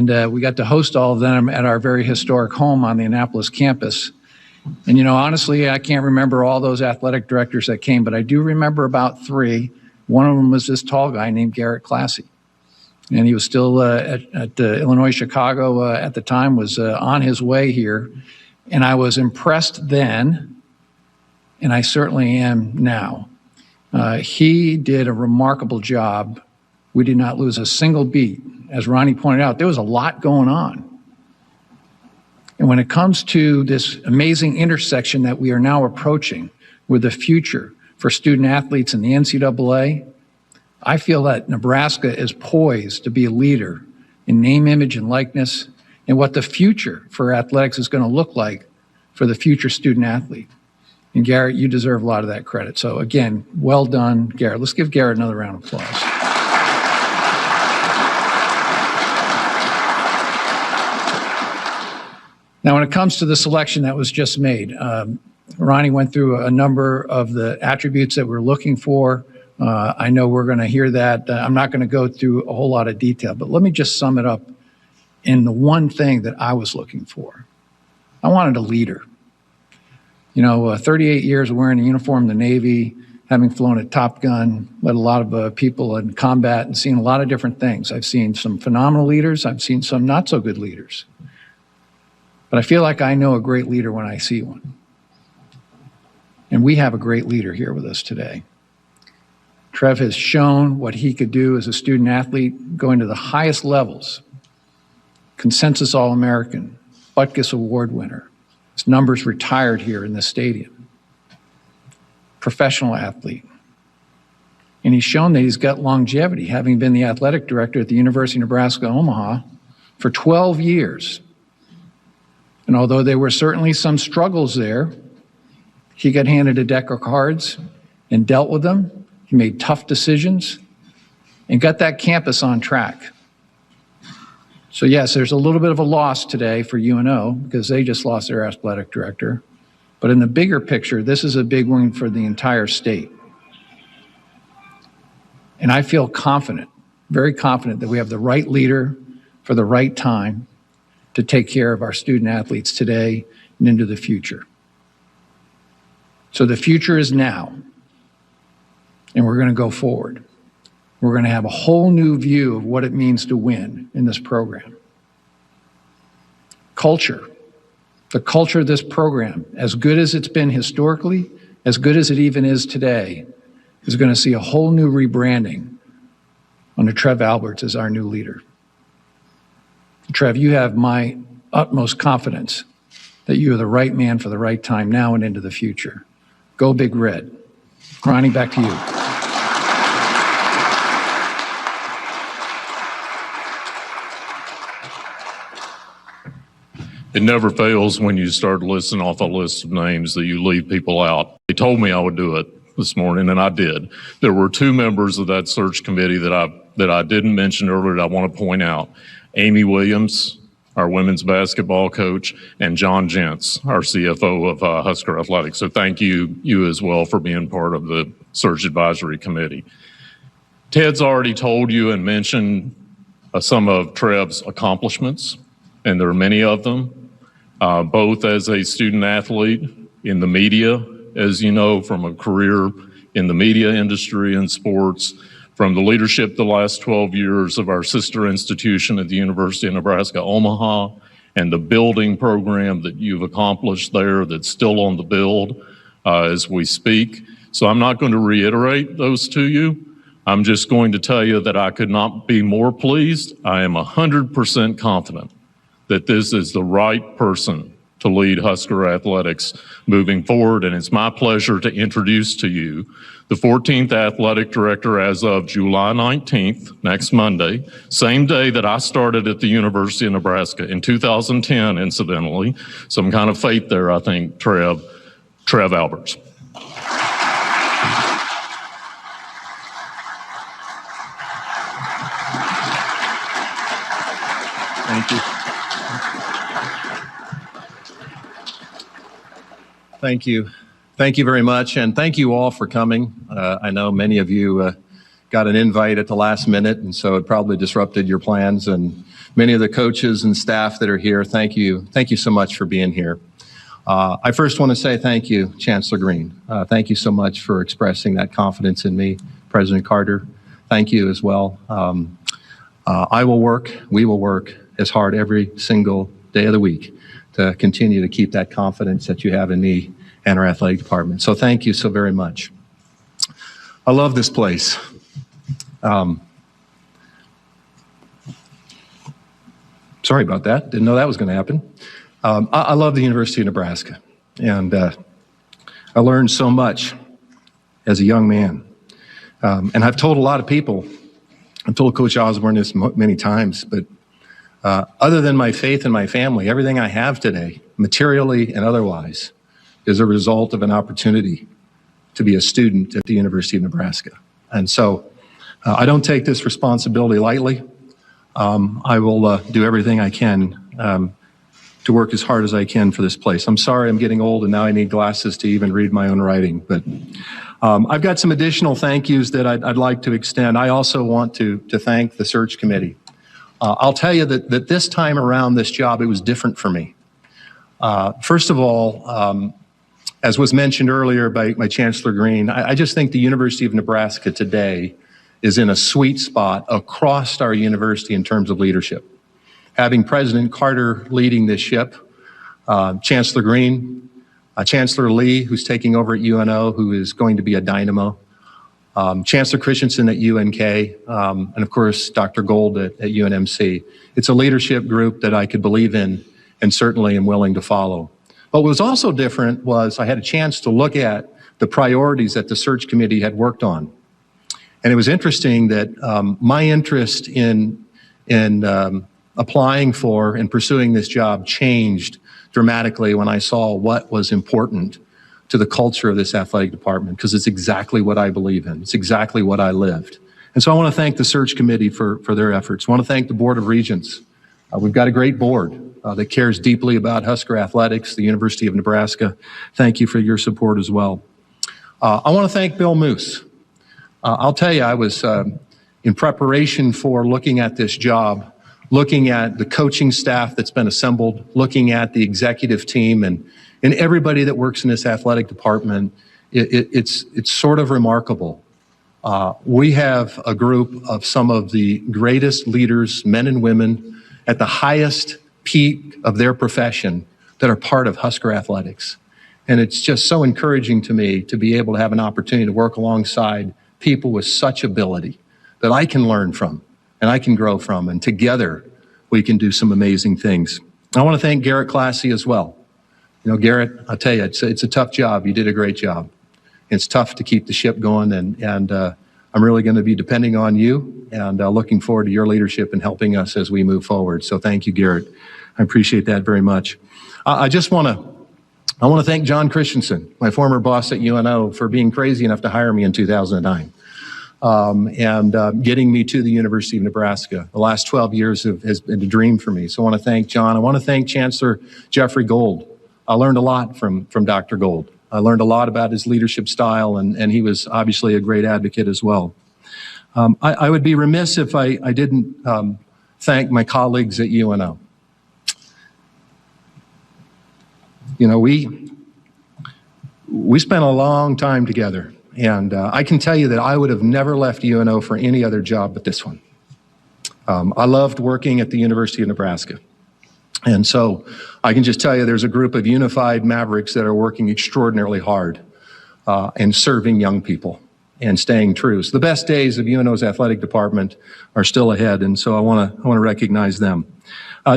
And we got to host all of them at our very historic home on the Annapolis campus. And, you know, honestly, I can't remember all those athletic directors that came, but I do remember about three. One of them was this tall guy named Garrett Classy. And he was still at Illinois Chicago at the time, was on his way here. And I was impressed then, and I certainly am now. He did a remarkable job. We did not lose a single beat. As Ronnie pointed out, there was a lot going on. And when it comes to this amazing intersection that we are now approaching with the future for student athletes in the NCAA, I feel that Nebraska is poised to be a leader in name, image, and likeness, and what the future for athletics is going to look like for the future student athlete. And Garrett, you deserve a lot of that credit. So again, well done, Garrett. Let's give Garrett another round of applause. Now, when it comes to the selection that was just made, Ronnie went through a number of the attributes that we're looking for. I know we're going to hear that. I'm not going to go through a whole lot of detail, but let me just sum it up in the one thing that I was looking for. I wanted a leader. You know, 38 years of wearing a uniform in the Navy, having flown at Top Gun, led a lot of people in combat and seen a lot of different things. I've seen some phenomenal leaders. I've seen some not so good leaders. But I feel like I know a great leader when I see one. And we have a great leader here with us today. Trev has shown what he could do as a student athlete, going to the highest levels. Consensus All-American, Butkus Award winner. His numbers retired here in this stadium. Professional athlete. And he's shown that he's got longevity, having been the athletic director at the University of Nebraska, Omaha for 12 years. And although there were certainly some struggles there, he got handed a deck of cards and dealt with them. He made tough decisions and got that campus on track. So yes, there's a little bit of a loss today for UNO because they just lost their athletic director. But in the bigger picture, this is a big win for the entire state. And I feel confident, very confident that we have the right leader for the right time to take care of our student athletes today and into the future. So the future is now, and we're going to go forward. We're going to have a whole new view of what it means to win in this program. Culture, the culture of this program, as good as it's been historically, as good as it even is today, is going to see a whole new rebranding under Trev Alberts as our new leader. Trev, you have my utmost confidence that you are the right man for the right time now and into the future. Go Big Red. Ronnie, back to you. It never fails when you start listing off a list of names that you leave people out. They told me I would do it this morning, and I did. There were two members of that search committee that I didn't mention earlier that I want to point out. Amy Williams, our women's basketball coach, and John Gentz, our CFO of Husker Athletics. So thank you as well for being part of the search advisory committee. Ted's already told you and mentioned some of Trev's accomplishments, and there are many of them, both as a student athlete in the media, as you know, from a career in the media industry and sports, from the leadership the last 12 years of our sister institution at the University of Nebraska, Omaha, and the building program that you've accomplished there that's still on the build as we speak. So I'm not going to reiterate those to you. I'm just going to tell you that I could not be more pleased. I am 100% confident that this is the right person to lead Husker Athletics moving forward, and it's my pleasure to introduce to you the 14th Athletic Director as of July 19th, next Monday, same day that I started at the University of Nebraska in 2010, incidentally. Some kind of fate there, I think, Trev Alberts. Thank you. Thank you. Thank you very much, and thank you all for coming. I know many of you got an invite at the last minute, and so it probably disrupted your plans. And many of the coaches and staff that are here, thank you. Thank you so much for being here. I first want to say thank you, Chancellor Green. Thank you so much for expressing that confidence in me. President Carter, thank you as well. We will work as hard every single day of the week to continue to keep that confidence that you have in me and our athletic department. So thank you so very much. I love this place. Sorry about that. Didn't know that was going to happen. I love the University of Nebraska, and I learned so much as a young man. And I've told a lot of people, I've told Coach Osborne this many times, but other than my faith and my family, everything I have today, materially and otherwise, is a result of an opportunity to be a student at the University of Nebraska. And so I don't take this responsibility lightly. I will do everything I can to work as hard as I can for this place. I'm sorry I'm getting old and now I need glasses to even read my own writing, but I've got some additional thank yous that I'd like to extend. I also want to thank the search committee. I'll tell you that this time around this job, it was different for me. First of all, as was mentioned earlier by Chancellor Green, I just think the University of Nebraska today is in a sweet spot across our university in terms of leadership. Having President Carter leading this ship, Chancellor Green, Chancellor Lee, who's taking over at UNO, who is going to be a dynamo, Chancellor Christensen at UNK, and of course, Dr. Gold at UNMC. It's a leadership group that I could believe in and certainly am willing to follow. But what was also different was I had a chance to look at the priorities that the search committee had worked on. And it was interesting that my interest in applying for and pursuing this job changed dramatically when I saw what was important to the culture of this athletic department, because it's exactly what I believe in. It's exactly what I lived. And so I want to thank the search committee for their efforts. I want to thank the Board of Regents. We've got a great board that cares deeply about Husker athletics, the University of Nebraska. Thank you for your support as well. I want to thank Bill Moose. I'll tell you, I was in preparation for looking at this job, looking at the coaching staff that's been assembled, looking at the executive team and everybody that works in this athletic department. It's sort of remarkable. We have a group of some of the greatest leaders, men and women, at the highest peak of their profession that are part of Husker athletics. And it's just so encouraging to me to be able to have an opportunity to work alongside people with such ability that I can learn from and I can grow from, and together we can do some amazing things. I want to thank Garrett Classy as well. You know, Garrett, I'll tell you, it's a tough job. You did a great job. It's tough to keep the ship going, and I'm really going to be depending on you and looking forward to your leadership and helping us as we move forward. So thank you, Garrett. I appreciate that very much. I want to thank John Christensen, my former boss at UNO, for being crazy enough to hire me in 2009 and getting me to the University of Nebraska. The last 12 years has been a dream for me. So I want to thank John. I want to thank Chancellor Jeffrey Gold. I learned a lot from Dr. Gold. I learned a lot about his leadership style, and he was obviously a great advocate as well. I would be remiss if I didn't thank my colleagues at UNO. You know, we spent a long time together, and I can tell you that I would have never left UNO for any other job but this one. I loved working at the University of Nebraska. And so I can just tell you there's a group of unified Mavericks that are working extraordinarily hard and serving young people and staying true. So the best days of UNO's athletic department are still ahead, and so I want to recognize them.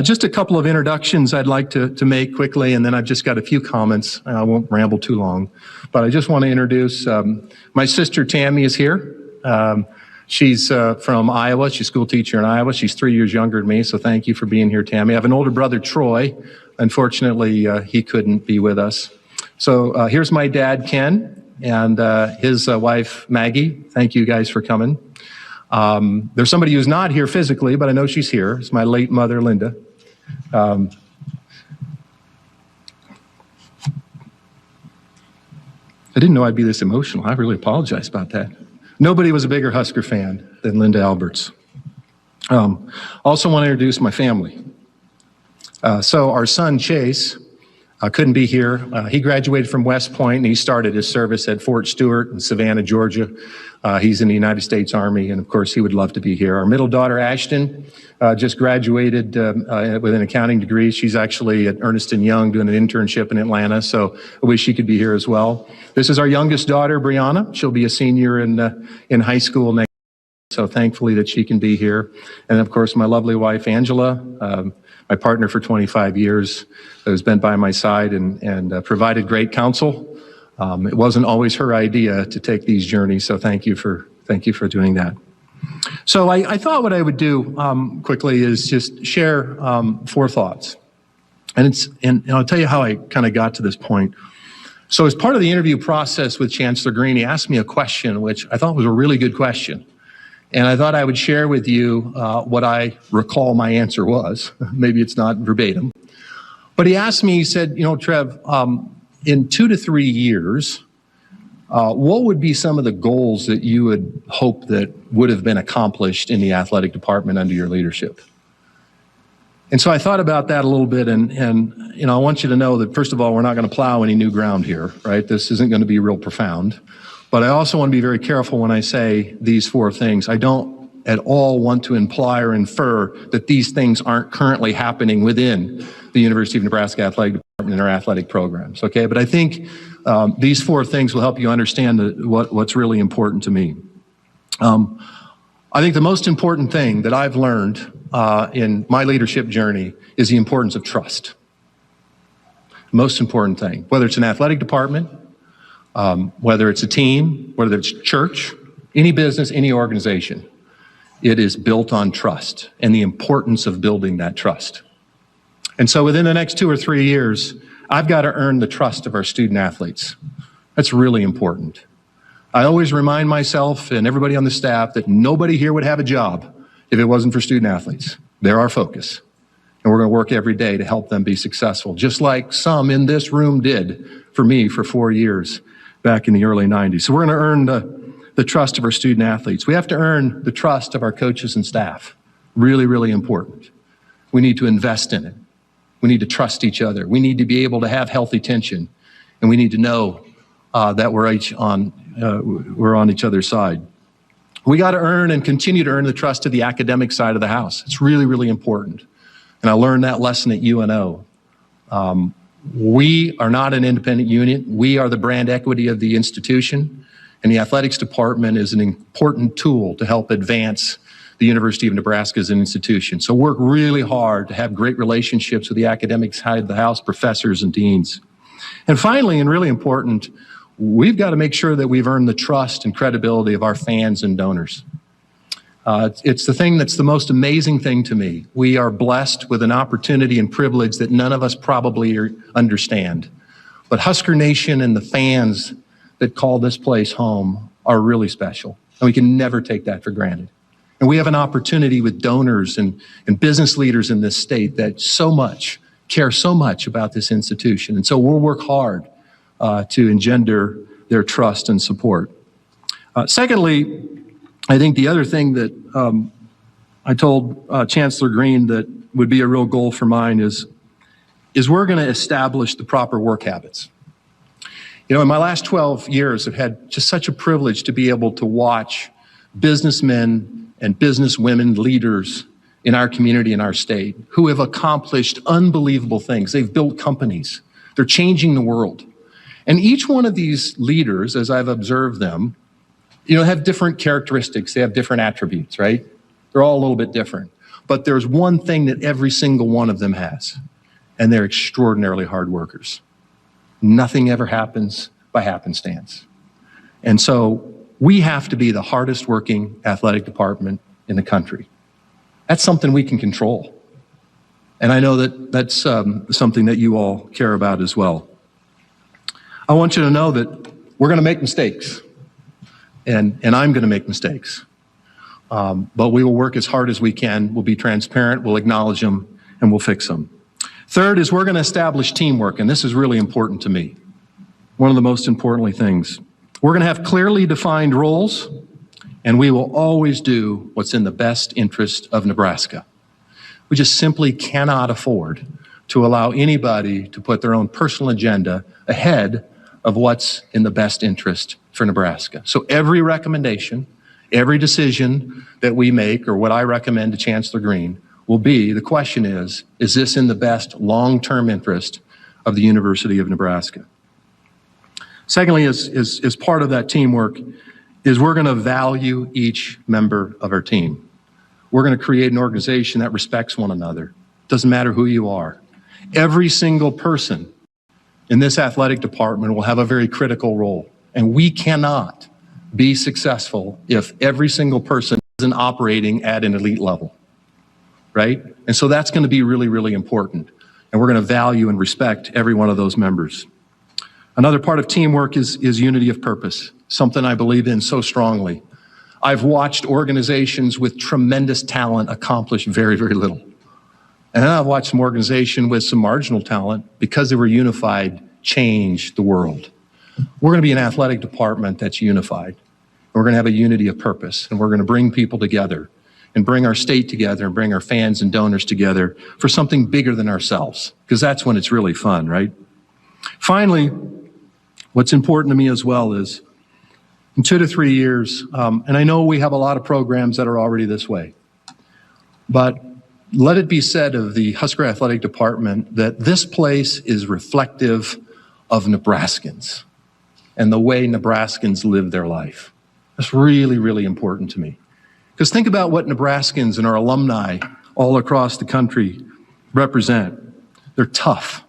Just a couple of introductions I'd like to make quickly, and then I've just got a few comments. I won't ramble too long, but I just want to introduce my sister Tammy is here. She's from Iowa. She's a school teacher in Iowa. She's 3 years younger than me, so thank you for being here, Tammy. I have an older brother, Troy. Unfortunately, he couldn't be with us. So here's my dad, Ken, and his wife, Maggie. Thank you guys for coming. There's somebody who's not here physically, but I know she's here. It's my late mother, Linda. I didn't know I'd be this emotional. I really apologize about that. Nobody was a bigger Husker fan than Linda Alberts. Also want to introduce my family. So our son, Chase, couldn't be here. He graduated from West Point and he started his service at Fort Stewart in Savannah, Georgia. He's in the United States Army, and of course he would love to be here. Our middle daughter, Ashton, just graduated with an accounting degree. She's actually at Ernst & Young doing an internship in Atlanta, so I wish she could be here as well. This is our youngest daughter, Brianna. She'll be a senior in high school next year, so thankfully that she can be here. And of course, my lovely wife, Angela, my partner for 25 years, who's been by my side and provided great counsel. It wasn't always her idea to take these journeys, so thank you for doing that. So I thought what I would do quickly is just share 4 thoughts, and I'll tell you how I kind of got to this point. So as part of the interview process with Chancellor Green, he asked me a question which I thought was a really good question, and I thought I would share with you what I recall my answer was. Maybe it's not verbatim, but he asked me. He said, Trev, in 2 to 3 years, what would be some of the goals that you would hope that would have been accomplished in the athletic department under your leadership? And so I thought about that a little bit, and I want you to know that, first of all, we're not going to plow any new ground here, right? This isn't going to be real profound. But I also want to be very careful when I say these 4 things. I don't at all want to imply or infer that these things aren't currently happening within the University of Nebraska Athletic Department and our athletic programs, okay? But I think these 4 things will help you understand what's really important to me. I think the most important thing that I've learned in my leadership journey is the importance of trust. Most important thing, whether it's an athletic department, whether it's a team, whether it's church, any business, any organization, it is built on trust and the importance of building that trust. And so within the next 2 or 3 years, I've got to earn the trust of our student athletes. That's really important. I always remind myself and everybody on the staff that nobody here would have a job if it wasn't for student athletes. They're our focus. And we're going to work every day to help them be successful, just like some in this room did for me for 4 years back in the early 90s. So we're going to earn the trust of our student athletes. We have to earn the trust of our coaches and staff. Really, really important. We need to invest in it. We need to trust each other. We need to be able to have healthy tension, and we need to know that we're on each other's side. We got to earn and continue to earn the trust of the academic side of the house. It's really, really important. And I learned that lesson at UNO. We are not an independent unit. We are the brand equity of the institution, and the athletics department is an important tool to help advance the University of Nebraska as an institution. So work really hard to have great relationships with the academic side of the house, professors and deans. And finally, and really important, we've got to make sure that we've earned the trust and credibility of our fans and donors. It's the thing that's the most amazing thing to me. We are blessed with an opportunity and privilege that none of us probably understand. But Husker Nation and the fans that call this place home are really special, and we can never take that for granted. And we have an opportunity with donors and business leaders in this state that care so much about this institution. And so we'll work hard to engender their trust and support. Secondly, I think the other thing that I told Chancellor Green that would be a real goal for mine is we're going to establish the proper work habits. In my last 12 years, I've had just such a privilege to be able to watch businessmen and businesswomen leaders in our community, in our state, who have accomplished unbelievable things. They've built companies. They're changing the world. And each one of these leaders, as I've observed them, have different characteristics. They have different attributes, right? They're all a little bit different. But there's one thing that every single one of them has, and they're extraordinarily hard workers. Nothing ever happens by happenstance. And so we have to be the hardest working athletic department in the country. That's something we can control. And I know that that's something that you all care about as well. I want you to know that we're going to make mistakes. And I'm going to make mistakes. But we will work as hard as we can. We'll be transparent. We'll acknowledge them, and we'll fix them. Third is we're going to establish teamwork, and this is really important to me. One of the most importantly things. We're going to have clearly defined roles and we will always do what's in the best interest of Nebraska. We just simply cannot afford to allow anybody to put their own personal agenda ahead of what's in the best interest for Nebraska. So every recommendation, every decision that we make, or what I recommend to Chancellor Green, will be, the question is this in the best long-term interest of the University of Nebraska? Secondly, as part of that teamwork, is we're going to value each member of our team. We're going to create an organization that respects one another. Doesn't matter who you are. Every single person in this athletic department will have a very critical role, and we cannot be successful if every single person isn't operating at an elite level, right? And so that's going to be really, really important, and we're going to value and respect every one of those members. Another part of teamwork is unity of purpose, something I believe in so strongly. I've watched organizations with tremendous talent accomplish very, very little. And then I've watched some organization with some marginal talent, because they were unified, change the world. We're going to be an athletic department that's unified. We're going to have a unity of purpose, and we're going to bring people together and bring our state together and bring our fans and donors together for something bigger than ourselves, because that's when it's really fun, right? Finally, what's important to me as well is in 2 to 3 years, and I know we have a lot of programs that are already this way, but let it be said of the Husker Athletic Department that this place is reflective of Nebraskans and the way Nebraskans live their life. That's really, really important to me. Because think about what Nebraskans and our alumni all across the country represent. They're tough,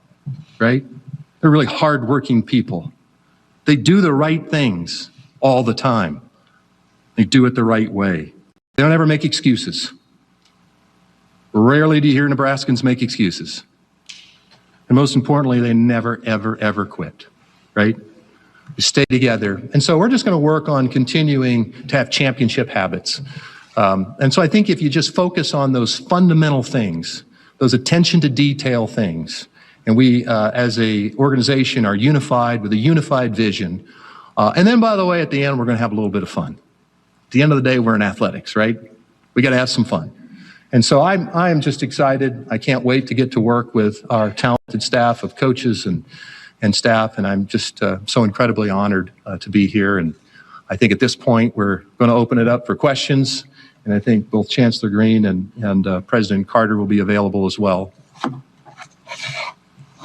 right? They're really hardworking people. They do the right things all the time. They do it the right way. They don't ever make excuses. Rarely do you hear Nebraskans make excuses. And most importantly, they never, ever, ever quit, right? They stay together. And so we're just going to work on continuing to have championship habits. And so I think if you just focus on those fundamental things, those attention to detail things, and we as a organization are unified with a unified vision. And then, by the way, at the end, we're going to have a little bit of fun. At the end of the day, we're in athletics, right? We got to have some fun. And so I am just excited. I can't wait to get to work with our talented staff of coaches and staff. And I'm just so incredibly honored to be here. And I think at this point, we're going to open it up for questions. And I think both Chancellor Green and President Carter will be available as well.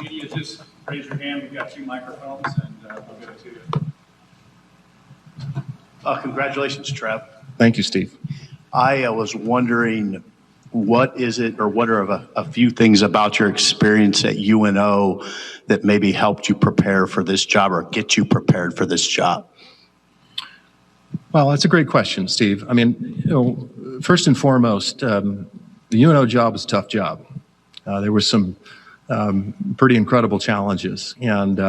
Media, just raise your hand. We've got 2 microphones, and we'll get it to you. Congratulations, Trev. Thank you, Steve. I was wondering, what are a few things about your experience at UNO that maybe helped you prepare for this job or get you prepared for this job? Well, that's a great question, Steve. I mean, first and foremost, the UNO job is a tough job. There were some pretty incredible challenges. And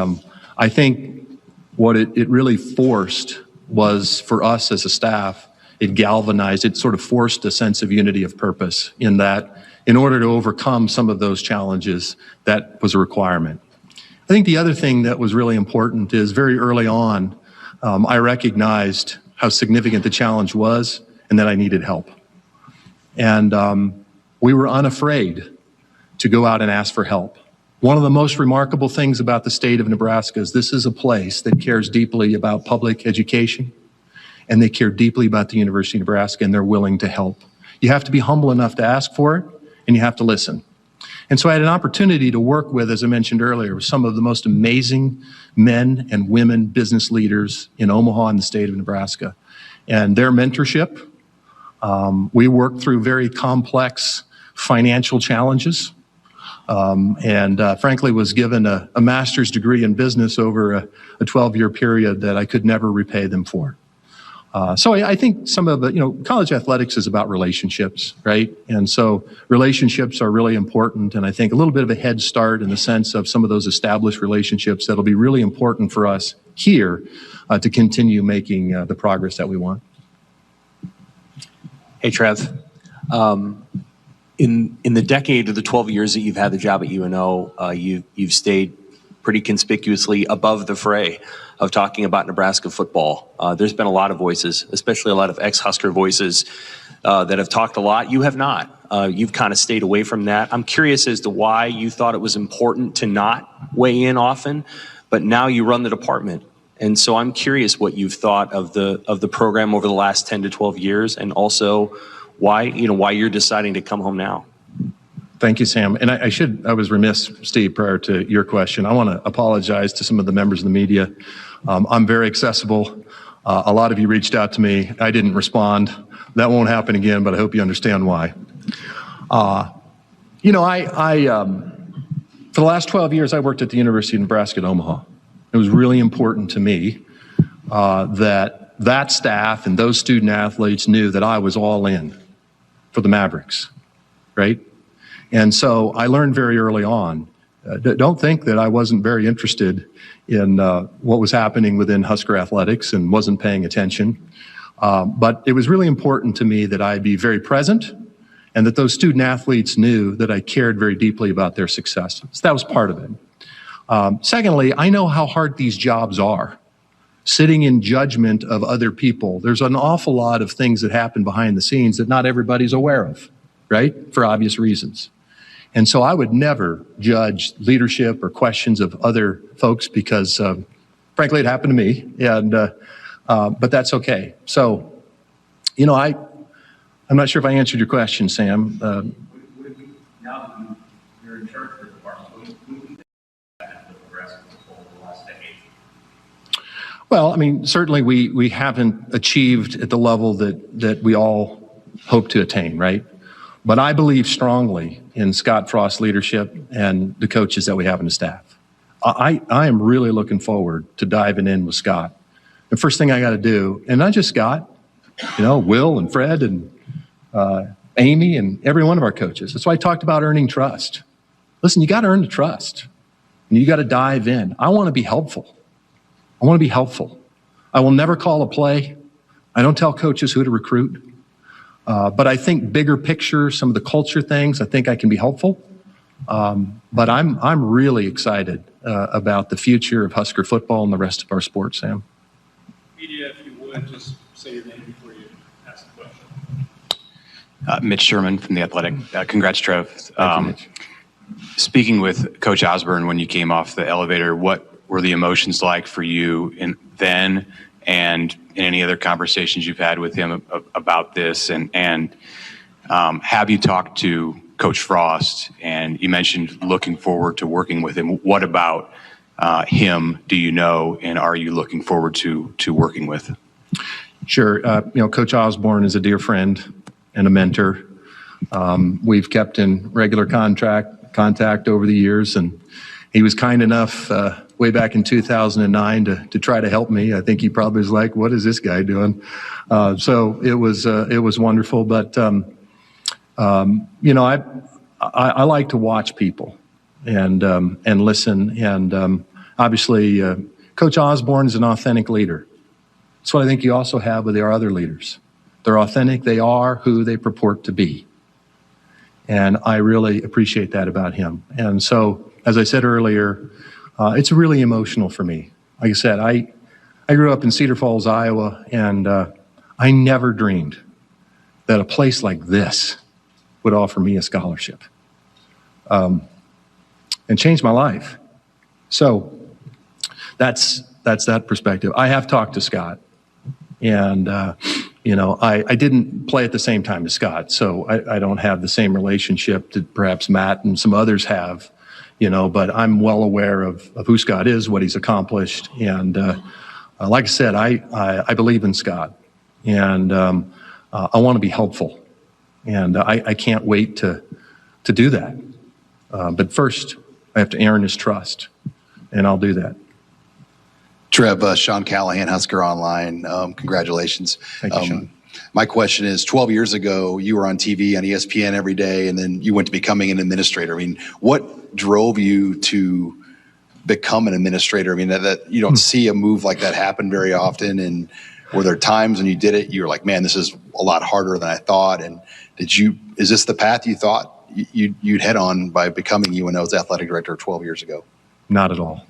I think what it really forced was, for us as a staff, it galvanized, it sort of forced a sense of unity of purpose, in that in order to overcome some of those challenges, that was a requirement. I think the other thing that was really important is, very early on, I recognized how significant the challenge was and that I needed help. And we were unafraid to go out and ask for help. One of the most remarkable things about the state of Nebraska is this is a place that cares deeply about public education, and they care deeply about the University of Nebraska, and they're willing to help. You have to be humble enough to ask for it, and you have to listen. And so I had an opportunity to work with, as I mentioned earlier, some of the most amazing men and women business leaders in Omaha and the state of Nebraska. And their mentorship, we worked through very complex financial challenges, and frankly was given a master's degree in business over a 12-year period that I could never repay them for. So I think some of the, college athletics is about relationships, right? And so relationships are really important. And I think a little bit of a head start in the sense of some of those established relationships that'll be really important for us here to continue making the progress that we want. Hey, Trev. In the decade or the 12 years that you've had the job at UNO, you've stayed pretty conspicuously above the fray of talking about Nebraska football. There's been a lot of voices, especially a lot of ex-Husker voices that have talked a lot. You have not. You've kind of stayed away from that. I'm curious as to why you thought it was important to not weigh in often, but now you run the department. And so I'm curious what you've thought of the program over the last 10 to 12 years, and also why you're deciding to come home now. Thank you, Sam. And I was remiss, Steve, prior to your question. I want to apologize to some of the members of the media. I'm very accessible. A lot of you reached out to me. I didn't respond. That won't happen again, but I hope you understand why. For the last 12 years, I worked at the University of Nebraska at Omaha. It was really important to me that staff and those student athletes knew that I was all in for the Mavericks, right? And so I learned very early on, don't think that I wasn't very interested in what was happening within Husker athletics and wasn't paying attention. But it was really important to me that I be very present and that those student athletes knew that I cared very deeply about their success. So that was part of it. Secondly, I know how hard these jobs are. Sitting in judgment of other people. There's an awful lot of things that happen behind the scenes that not everybody's aware of, right? For obvious reasons. And so I would never judge leadership or questions of other folks because, frankly, it happened to me. And but that's okay. So, I'm not sure if I answered your question, Sam. Now that you're in charge of the department, what do you think happened with Nebraska football over the last decade? Well, I mean, certainly we haven't achieved at the level that we all hope to attain, right? But I believe strongly in Scott Frost's leadership and the coaches that we have in the staff. I am really looking forward to diving in with Scott. The first thing I got to do, and not just Scott, Will and Fred and Amy and every one of our coaches. That's why I talked about earning trust. Listen, you got to earn the trust, and you got to dive in. I want to be helpful. I will never call a play. I don't tell coaches who to recruit. But I think bigger picture, some of the culture things, I think I can be helpful. But I'm really excited about the future of Husker football and the rest of our sports, Sam. Media, if you would, just say your name before you ask the question. Mitch Sherman from The Athletic. Congrats, Trev. Thank you, Mitch. Speaking with Coach Osborne when you came off the elevator, what were the emotions like for you then and in any other conversations you've had with him about this? And have you talked to Coach Frost? And you mentioned looking forward to working with him. What about him do you know, and are you looking forward to working with? Sure. Coach Osborne is a dear friend and a mentor. We've kept in regular contact over the years, and he was kind enough way back in 2009 to try to help me. I think he probably was like, "What is this guy doing?" So it was wonderful. But I like to watch people and listen. And obviously, Coach Osborne is an authentic leader. That's what I think you also have with our other leaders. They're authentic. They are who they purport to be. And I really appreciate that about him. And so, as I said earlier, it's really emotional for me. Like I said, I grew up in Cedar Falls, Iowa, and I never dreamed that a place like this would offer me a scholarship and change my life. So that's that perspective. I have talked to Scott, and I didn't play at the same time as Scott, so I don't have the same relationship that perhaps Matt and some others have, but I'm well aware of who Scott is, what he's accomplished. And like I said, I believe in Scott, and I want to be helpful. And I can't wait to do that. But first, I have to earn his trust, and I'll do that. Trev, Sean Callahan, Husker Online. Congratulations. Thank you, Sean. My question is, 12 years ago, you were on TV on ESPN every day, and then you went to becoming an administrator. I mean, what drove you to become an administrator? I mean, that you don't see a move like that happen very often. And were there times when you did it, you were like, man, this is a lot harder than I thought? And is this the path you thought you'd head on by becoming UNO's athletic director 12 years ago? Not at all.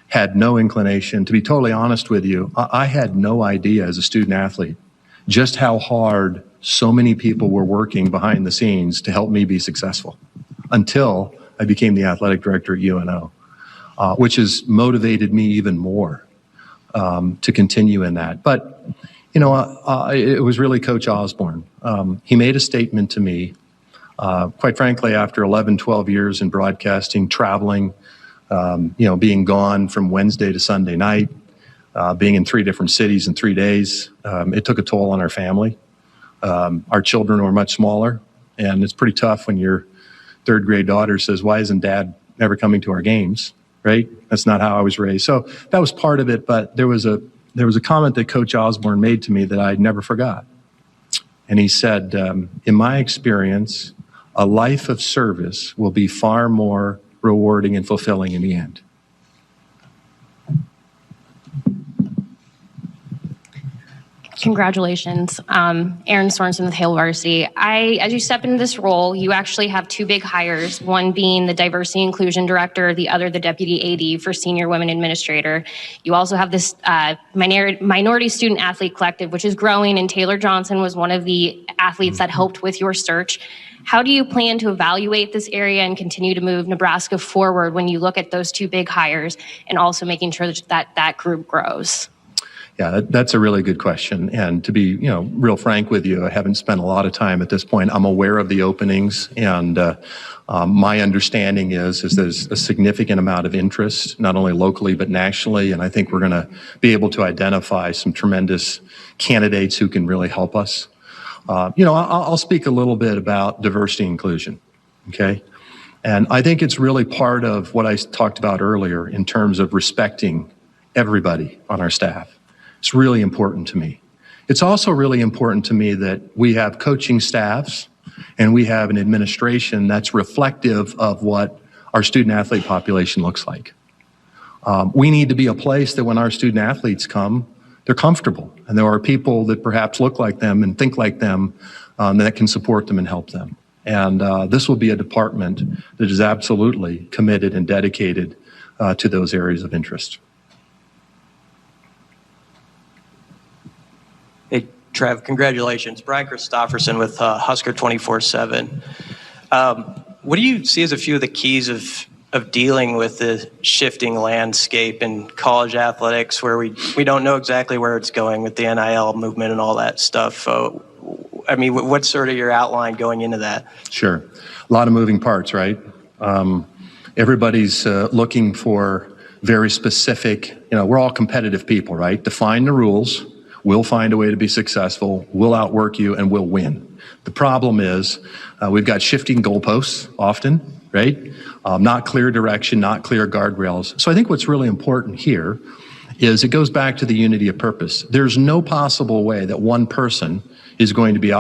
had no inclination. To be totally honest with you, I had no idea as a student athlete just how hard so many people were working behind the scenes to help me be successful until I became the athletic director at UNO, which has motivated me even more to continue in that. But, it was really Coach Osborne. He made a statement to me, quite frankly, after 11, 12 years in broadcasting, traveling, being gone from Wednesday to Sunday night, being in 3 different cities in 3 days. It took a toll on our family. Our children were much smaller, and it's pretty tough when your 3rd grade daughter says, "Why isn't Dad ever coming to our games?" Right? That's not how I was raised. So that was part of it, but there was a comment that Coach Osborne made to me that I never forgot. And he said, in my experience, a life of service will be far more rewarding and fulfilling in the end. Congratulations. Erin Sorensen with Hale Varsity. As you step into this role, you actually have 2 big hires, one being the Diversity Inclusion Director, the other the Deputy AD for Senior Women Administrator. You also have this Minority Student Athlete Collective, which is growing, and Taylor Johnson was one of the athletes that helped with your search. How do you plan to evaluate this area and continue to move Nebraska forward when you look at those 2 big hires and also making sure that that group grows? Yeah, that's a really good question. And to be, real frank with you, I haven't spent a lot of time at this point. I'm aware of the openings, and my understanding is there's a significant amount of interest, not only locally but nationally. And I think we're going to be able to identify some tremendous candidates who can really help us. I'll speak a little bit about diversity and inclusion. Okay. And I think it's really part of what I talked about earlier in terms of respecting everybody on our staff. It's really important to me. It's also really important to me that we have coaching staffs and we have an administration that's reflective of what our student athlete population looks like. We need to be a place that when our student athletes come, they're comfortable, and there are people that perhaps look like them and think like them that can support them and help them. And this will be a department that is absolutely committed and dedicated to those areas of interest. Hey, Trev, congratulations. Brian Christopherson with Husker 24/7. What do you see as a few of the keys of dealing with the shifting landscape in college athletics where we don't know exactly where it's going with the NIL movement and all that stuff? What's sort of your outline going into that? Sure. A lot of moving parts, right? Everybody's looking for very specific, we're all competitive people, right? Define the rules. We'll find a way to be successful. We'll outwork you and we'll win. The problem is we've got shifting goalposts often, right? Not clear direction, not clear guardrails. So I think what's really important here is it goes back to the unity of purpose. There's no possible way that one person is going to be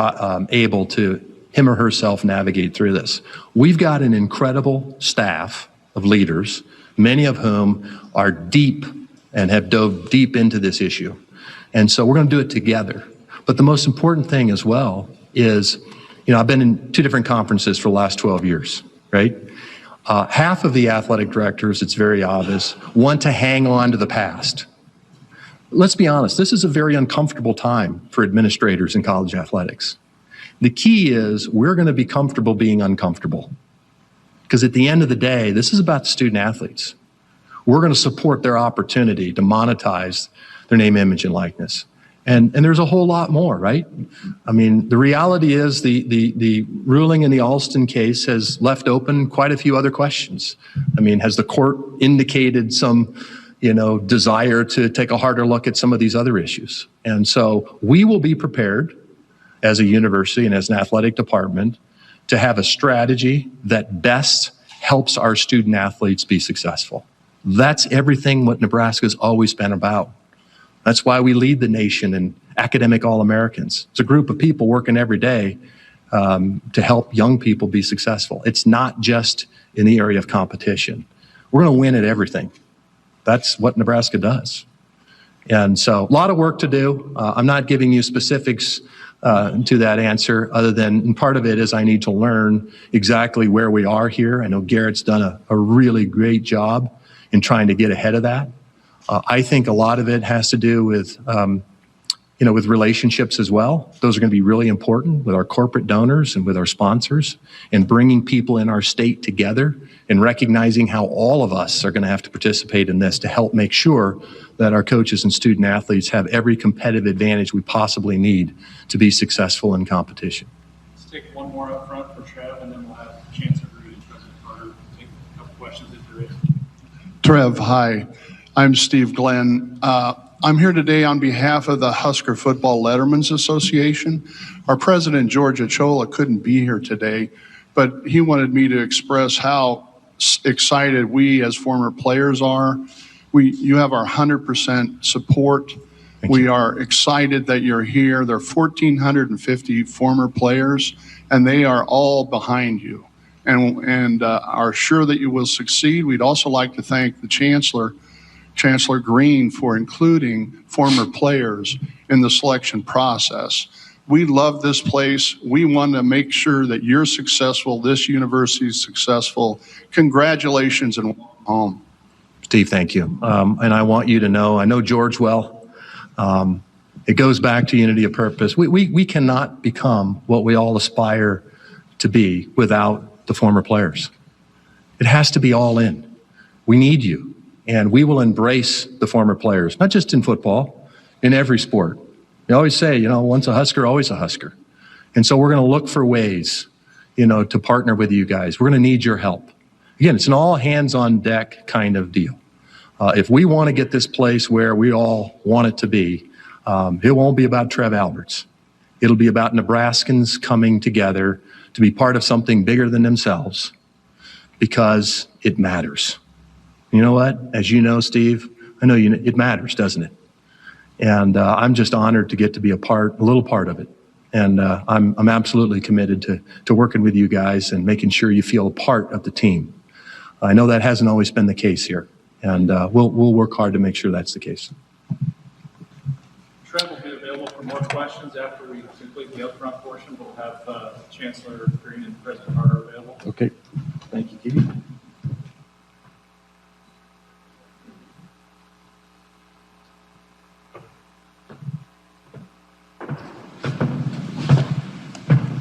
able to him or herself navigate through this. We've got an incredible staff of leaders, many of whom are deep and have dove deep into this issue. And so we're going to do it together. But the most important thing as well is, I've been in 2 different conferences for the last 12 years, right? Half of the athletic directors, it's very obvious, want to hang on to the past. Let's be honest, this is a very uncomfortable time for administrators in college athletics. The key is we're going to be comfortable being uncomfortable. Because at the end of the day, this is about student athletes. We're going to support their opportunity to monetize their name, image, and likeness. And there's a whole lot more, right? The reality is the ruling in the Alston case has left open quite a few other questions. Has the court indicated some, desire to take a harder look at some of these other issues? And so we will be prepared as a university and as an athletic department to have a strategy that best helps our student athletes be successful. That's everything what Nebraska's always been about. That's why we lead the nation in academic All-Americans. It's a group of people working every day to help young people be successful. It's not just in the area of competition. We're going to win at everything. That's what Nebraska does. And so a lot of work to do. I'm not giving you specifics to that answer other than, and part of it is I need to learn exactly where we are here. I know Garrett's done a really great job in trying to get ahead of that. I think a lot of it has to do with, with relationships as well. Those are going to be really important with our corporate donors and with our sponsors, and bringing people in our state together and recognizing how all of us are going to have to participate in this to help make sure that our coaches and student athletes have every competitive advantage we possibly need to be successful in competition. Let's take one more up front for Trev, and then we'll have Chancellor Green and President Carter take a couple questions if there is. Trev, hi. I'm Steve Glenn. I'm here today on behalf of the Husker Football Lettermen's Association. Our president, George Achola, couldn't be here today, but he wanted me to express how excited we as former players are. You have our 100% support. We are excited that you're here. There are 1,450 former players, and they are all behind you and are sure that you will succeed. We'd also like to thank the Chancellor Green, for including former players in the selection process. We love this place. We want to make sure that you're successful, this university is successful. Congratulations and welcome home. Steve, thank you. And I want you to know, I know George well. It goes back to unity of purpose. We cannot become what we all aspire to be without the former players. It has to be all in. We need you. And we will embrace the former players, not just in football, in every sport. We always say, once a Husker, always a Husker. And so we're going to look for ways, to partner with you guys. We're going to need your help. Again, it's an all hands on deck kind of deal. If we want to get this place where we all want it to be, it won't be about Trev Alberts. It'll be about Nebraskans coming together to be part of something bigger than themselves, because it matters. You know what? As you know, Steve, I know it matters, doesn't it? And I'm just honored to get to be a little part of it. And I'm absolutely committed to working with you guys and making sure you feel a part of the team. I know that hasn't always been the case here, and we'll work hard to make sure that's the case. Trev will be available for more questions after we complete the upfront portion. We'll have Chancellor Green and President Carter available. Okay. Thank you, Katie.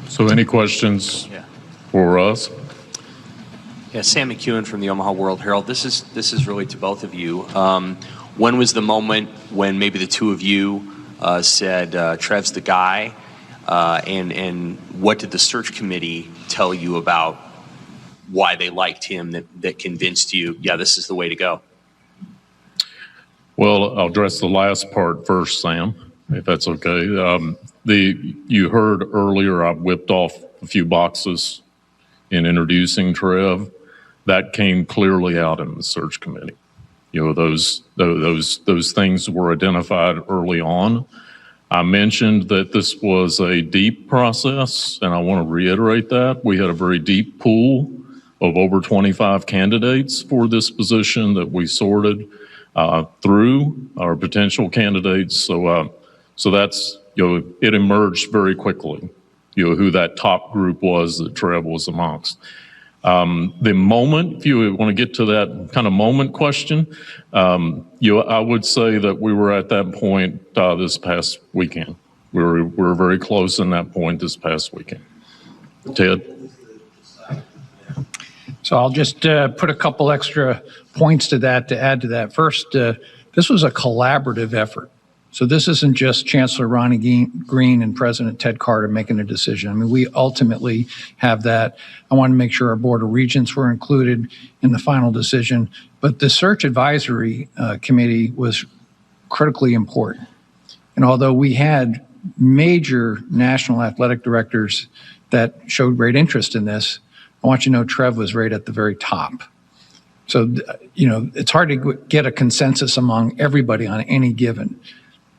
So any questions for us? Yeah, Sam McEwen from the Omaha World Herald. This is really to both of you. When was the moment when maybe the two of you said Trev's the guy, and what did the search committee tell you about why they liked him that convinced you, yeah, this is the way to go? Well, I'll address the last part first, Sam, if that's okay. You heard earlier I whipped off a few boxes in introducing Trev. That came clearly out in the search committee. Those things were identified early on. I mentioned that this was a deep process, and I want to reiterate that. We had a very deep pool of over 25 candidates for this position that we sorted through our potential candidates. So that's, it emerged very quickly, who that top group was that Trev was amongst. The moment, if you want to get to that kind of moment question, I would say that we were at that point this past weekend. We were very close in that point this past weekend. Ted? So I'll just put a couple extra points to that to add to that. First, this was a collaborative effort. So this isn't just Chancellor Ronnie Green and President Ted Carter making a decision. I mean, we ultimately have that. I want to make sure our Board of Regents were included in the final decision. But the Search Advisory Committee was critically important. And although we had major national athletic directors that showed great interest in this, I want you to know Trev was right at the very top. So, it's hard to get a consensus among everybody on any given.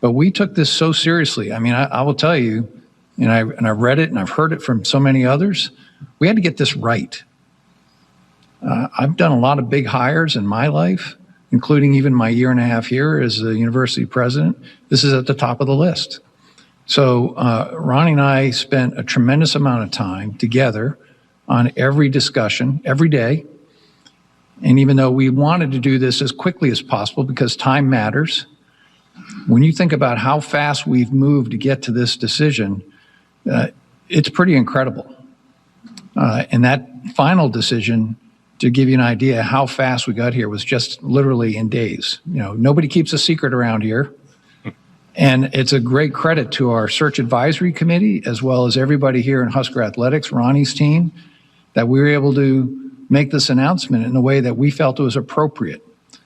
But we took this so seriously. I mean, I will tell you, and I've read it and I've heard it from so many others, we had to get this right. I've done a lot of big hires in my life, including even my year and a half here as a university president. This is at the top of the list. So Ronnie and I spent a tremendous amount of time together on every discussion, every day. And even though we wanted to do this as quickly as possible because time matters, when you think about how fast we've moved to get to this decision, it's pretty incredible. And that final decision, to give you an idea how fast we got here, was just literally in days. You know, nobody keeps a secret around here. And it's a great credit to our search advisory committee, as well as everybody here in Husker Athletics, Ronnie's team, that we were able to make this announcement in a way that we felt it was appropriate.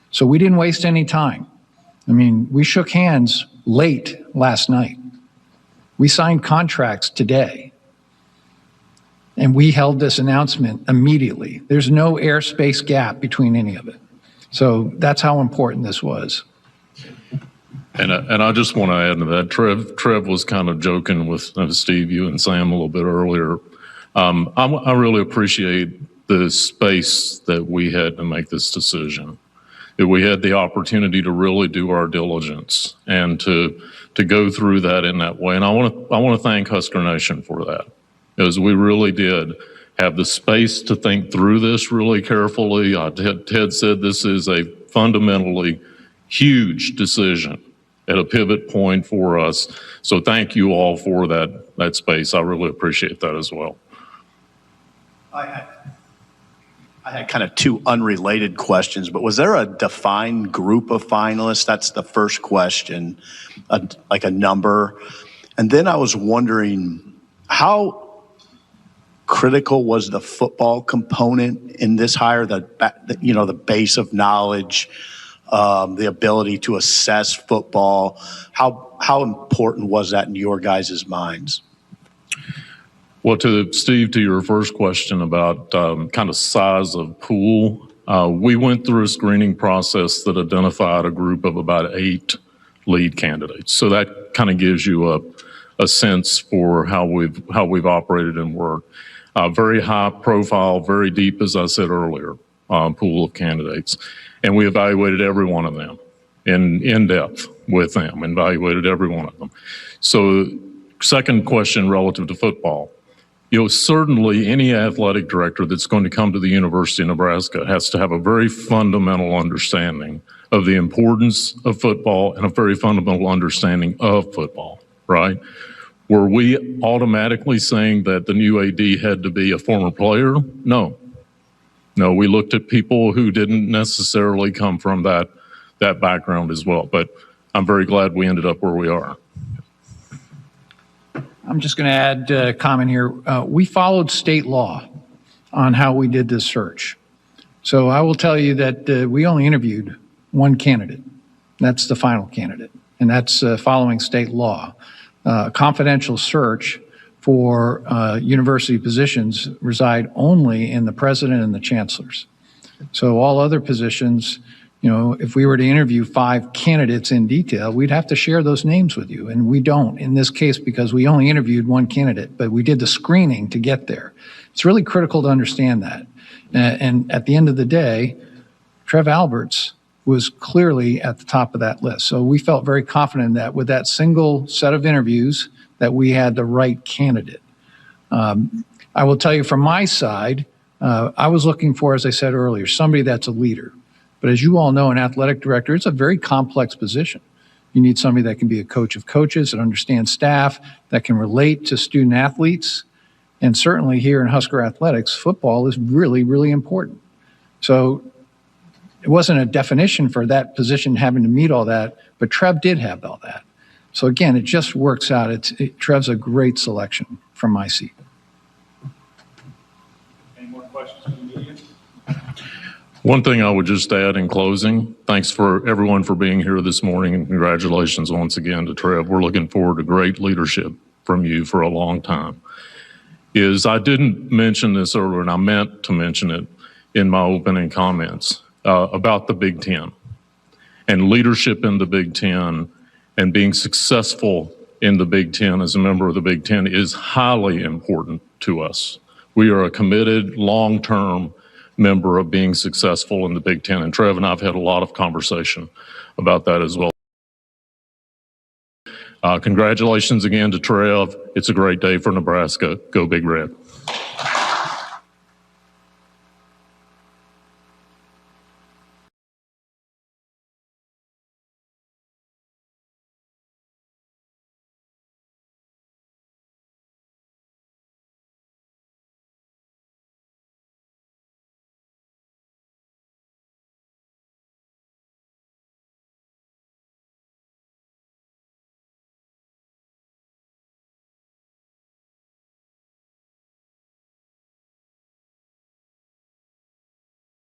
So we didn't waste any time. I mean, we shook hands late last night. We signed contracts today. And we held this announcement immediately. There's no airspace gap between any of it. So that's how important this was. And I just want to add to that. Trev was kind of joking with Steve, you and Sam a little bit earlier. I really appreciate the space that we had to make this decision. That we had the opportunity to really do our diligence and to go through that in that way. And I want to thank Husker Nation for that, because we really did have the space to think through this really carefully. Ted said this is a fundamentally huge decision at a pivot point for us. So thank you all for that space. I really appreciate that as well. I had kind of two unrelated questions, but was there a defined group of finalists? That's the first question, like a number. And then I was wondering, how critical was the football component in this hire, the base of knowledge, the ability to assess football? How important was that in your guys' minds? Well, Steve, to your first question about kind of size of pool, we went through a screening process that identified a group of about 8 lead candidates. So that kind of gives you a sense for how we've operated and worked. Very high profile, very deep, as I said earlier, pool of candidates. And we evaluated every one of them in depth with them, evaluated every one of them. So second question relative to football. Certainly any athletic director that's going to come to the University of Nebraska has to have a very fundamental understanding of the importance of football and a very fundamental understanding of football, right? Were we automatically saying that the new AD had to be a former player? No. No, we looked at people who didn't necessarily come from that background as well. But I'm very glad we ended up where we are. I'm just going to add a comment here. We followed state law on how we did this search. So I will tell you that we only interviewed one candidate. That's the final candidate, and that's following state law. Confidential search for university positions reside only in the president and the chancellors. So all other positions, if we were to interview 5 candidates in detail, we'd have to share those names with you. And we don't in this case because we only interviewed one candidate, but we did the screening to get there. It's really critical to understand that. And at the end of the day, Trev Alberts was clearly at the top of that list. So we felt very confident that with that single set of interviews that we had the right candidate. I will tell you from my side, I was looking for, as I said earlier, somebody that's a leader. But as you all know, an athletic director, it's a very complex position. You need somebody that can be a coach of coaches, that understands staff, that can relate to student athletes. And certainly here in Husker Athletics, football is really, really important. So it wasn't a definition for that position having to meet all that, but Trev did have all that. So again, it just works out. Trev's a great selection from my seat. Any more questions from the media? One thing I would just add in closing, thanks for everyone for being here this morning, and congratulations once again to Trev. We're looking forward to great leadership from you for a long time. I didn't mention this earlier, and I meant to mention it in my opening comments about the Big Ten and leadership in the Big Ten and being successful in the Big Ten as a member of the Big Ten is highly important to us. We are a committed, long-term member of being successful in the Big Ten. And Trev and I have had a lot of conversation about that as well. Congratulations again to Trev. It's a great day for Nebraska. Go Big Red.